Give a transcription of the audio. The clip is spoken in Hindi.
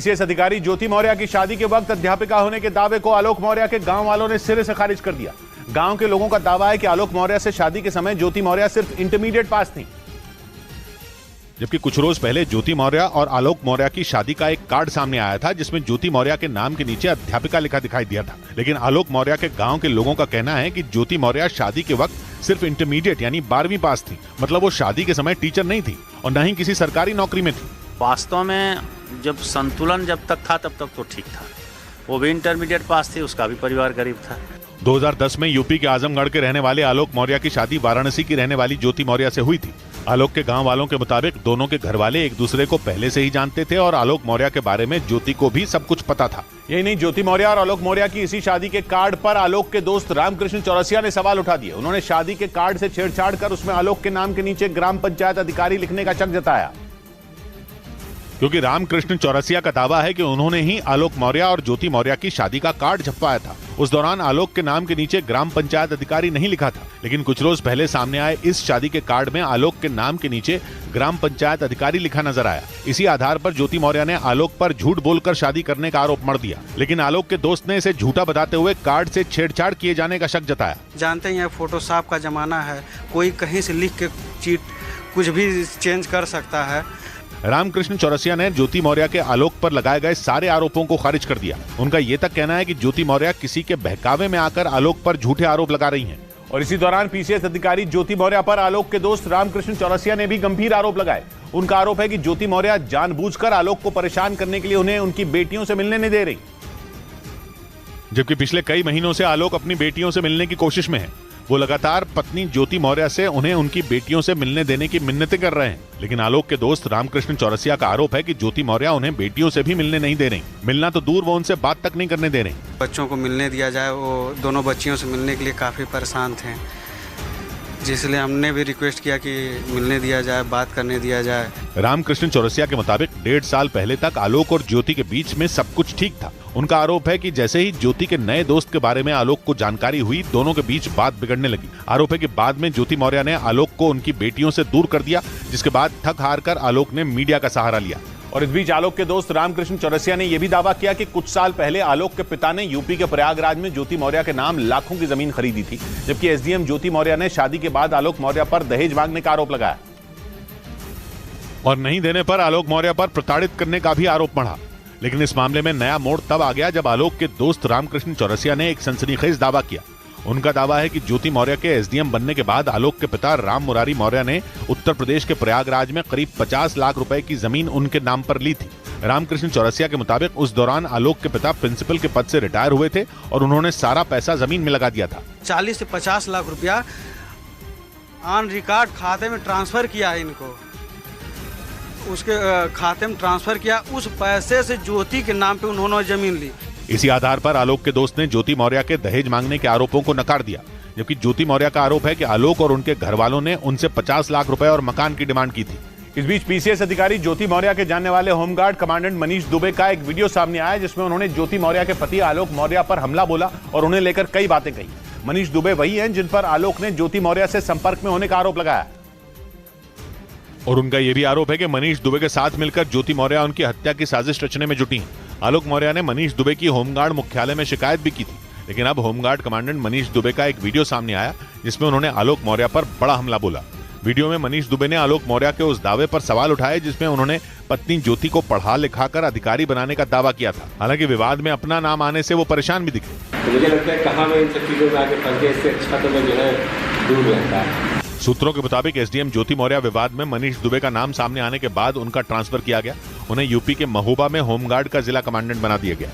पीसीएस अधिकारी ज्योति मौर्य की शादी के वक्त अध्यापिका होने के दावे को आलोक मौर्य के गांव वालों ने सिरे से खारिज कर दिया। गांव के लोगों का दावा है कि आलोक मौर्य से शादी के समय ज्योति मौर्य सिर्फ इंटरमीडिएट पास थी। जबकि कुछ रोज पहले ज्योति मौर्य और आलोक मौर्य की शादी का एक कार्ड सामने आया था जिसमें ज्योति मौर्य के नाम के नीचे अध्यापिका लिखा दिखाई दिया था। लेकिन आलोक मौर्य के गांव के लोगों का कहना है कि ज्योति मौर्य शादी के वक्त सिर्फ इंटरमीडिएट यानी 12वीं पास थी। मतलब वो शादी के समय टीचर नहीं थी और न ही किसी सरकारी नौकरी में थी। वास्तव में जब संतुलन जब तक था तब तक तो ठीक था। वो भी इंटरमीडिएट पास थी, उसका भी परिवार गरीब था। 2010 में यूपी के आजमगढ़ के रहने वाले आलोक मौर्य की शादी वाराणसी की रहने वाली ज्योति मौर्य से हुई थी। आलोक के गांव वालों के मुताबिक दोनों के घर वाले एक दूसरे को पहले से ही जानते थे और आलोक मौर्य के बारे में ज्योति को भी सब कुछ पता था। यही नहीं, ज्योति मौर्य और आलोक मौर्य की इसी शादी के कार्ड पर आलोक के दोस्त रामकृष्ण चौरसिया ने सवाल उठा दिए। उन्होंने शादी के कार्ड से छेड़छाड़ कर उसमें आलोक के नाम के नीचे ग्राम पंचायत अधिकारी लिखने का शक जताया, क्योंकि रामकृष्ण चौरसिया का दावा है कि उन्होंने ही आलोक मौर्य और ज्योति मौर्य की शादी का कार्ड छपवाया था। उस दौरान आलोक के नाम के नीचे ग्राम पंचायत अधिकारी नहीं लिखा था। लेकिन कुछ रोज पहले सामने आए इस शादी के कार्ड में आलोक के नाम के नीचे ग्राम पंचायत अधिकारी लिखा नजर आया। इसी आधार पर ज्योति मौर्य ने आलोक पर झूठ बोलकर शादी करने का आरोप मढ़ दिया। लेकिन आलोक के दोस्त ने इसे झूठा बताते हुए कार्ड से छेड़छाड़ किए जाने का शक जताया। जानते हैं फोटोशॉप का जमाना है, कोई कहीं से लिख के चीट कुछ भी चेंज कर सकता है। रामकृष्ण चौरसिया ने ज्योति मौर्य के आलोक पर लगाए गए सारे आरोपों को खारिज कर दिया। उनका ये तक कहना है कि ज्योति मौर्य किसी के बहकावे में आकर आलोक पर झूठे आरोप लगा रही हैं। और इसी दौरान पीसीएस अधिकारी ज्योति मौर्य पर आलोक के दोस्त रामकृष्ण चौरसिया ने भी गंभीर आरोप लगाए। उनका आरोप है कि ज्योति मौर्य जानबूझकर आलोक को परेशान करने के लिए उन्हें उनकी बेटियों से मिलने नहीं दे रही, जबकि पिछले कई महीनों से आलोक अपनी बेटियों से मिलने की कोशिश में है। वो लगातार पत्नी ज्योति मौर्य से उन्हें उनकी बेटियों से मिलने देने की मिन्नतें कर रहे हैं। लेकिन आलोक के दोस्त रामकृष्ण चौरसिया का आरोप है कि ज्योति मौर्य उन्हें बेटियों से भी मिलने नहीं दे रही। मिलना तो दूर, वो उनसे बात तक नहीं करने दे रही। बच्चों को मिलने दिया जाए, वो दोनों बच्चियों से मिलने के लिए काफी परेशान थे, जिसलिए हमने भी रिक्वेस्ट किया कि मिलने दिया जाए, बात करने दिया जाए। रामकृष्ण चौरसिया के मुताबिक 1.5 साल पहले तक आलोक और ज्योति के बीच में सब कुछ ठीक था। उनका आरोप है कि जैसे ही ज्योति के नए दोस्त के बारे में आलोक को जानकारी हुई, दोनों के बीच बात बिगड़ने लगी। आरोप है कि बाद में ज्योति मौर्य ने आलोक को उनकी बेटियों से दूर कर दिया, जिसके बाद थक हार कर आलोक ने मीडिया का सहारा लिया। और इस बीच आलोक के दोस्त रामकृष्ण चौरसिया ने यह भी दावा किया कि कुछ साल पहले आलोक के पिता ने यूपी के प्रयागराज में ज्योति मौर्य के नाम लाखों की जमीन खरीदी थी, जबकि एसडीएम ज्योति मौर्य ने शादी के बाद आलोक मौर्य पर दहेज मांगने का आरोप लगाया और नहीं देने पर आलोक मौर्य पर प्रताड़ित करने का भी आरोप मढ़ा। लेकिन इस मामले में नया मोड़ तब आ गया जब आलोक के दोस्त रामकृष्ण चौरसिया ने एक सनसनीखेज दावा किया। उनका दावा है कि ज्योति मौर्य के एसडीएम बनने के बाद आलोक के पिता राम मुरारी मौर्य ने उत्तर प्रदेश के प्रयागराज में करीब 50 लाख रुपए की जमीन उनके नाम पर ली थी। रामकृष्ण चौरसिया के मुताबिक उस दौरान आलोक के पिता प्रिंसिपल के पद से रिटायर हुए थे और उन्होंने सारा पैसा जमीन में लगा दिया था। 40 से 50 लाख रुपया ऑन रिकॉर्ड खाते में ट्रांसफर किया है इनको, उसके खाते में ट्रांसफर किया। उस पैसे से ज्योति के नाम पे उन्होंने जमीन ली। इसी आधार पर आलोक के दोस्त ने ज्योति मौर्य के दहेज मांगने के आरोपों को नकार दिया, जबकि ज्योति मौर्य का आरोप है कि आलोक और उनके घर वालों ने उनसे 50 लाख रुपए और मकान की डिमांड की थी। इस बीच पीसीएस अधिकारी ज्योति मौर्य के जानने वाले होमगार्ड कमांडेंट मनीष दुबे का एक वीडियो सामने आया, जिसमें उन्होंने ज्योति मौर्य के पति आलोक मौर्य पर हमला बोला और उन्हें लेकर कई बातें कही। मनीष दुबे वही हैं जिन पर आलोक ने ज्योति मौर्य से संपर्क में होने का आरोप लगाया और उनका यह भी आरोप है कि मनीष दुबे के साथ मिलकर ज्योति मौर्य उनकी हत्या की साजिश रचने में जुटी हैं। आलोक मौर्य ने मनीष दुबे की होमगार्ड मुख्यालय में शिकायत भी की थी। लेकिन अब होमगार्ड कमांडेंट मनीष दुबे का एक वीडियो सामने आया, जिसमें उन्होंने आलोक मौर्य पर बड़ा हमला बोला। वीडियो में मनीष दुबे ने आलोक मौर्य के उस दावे पर सवाल उठाए जिसमें उन्होंने पत्नी ज्योति को पढ़ा लिखाकर अधिकारी बनाने का दावा किया था। हालांकि विवाद में अपना नाम आने से वो परेशान भी दिखे। तो मुझे लगता है कहाँ मैं इन सब चीजों में आगे फंस गया, इससे अच्छा तो मैं जो है दूर रहता है। सूत्रों के मुताबिक एसडीएम ज्योति मौर्य विवाद में मनीष दुबे का नाम सामने आने के बाद उनका ट्रांसफर किया गया। उन्हें यूपी के महोबा में होमगार्ड का जिला कमांडेंट बना दिया गया।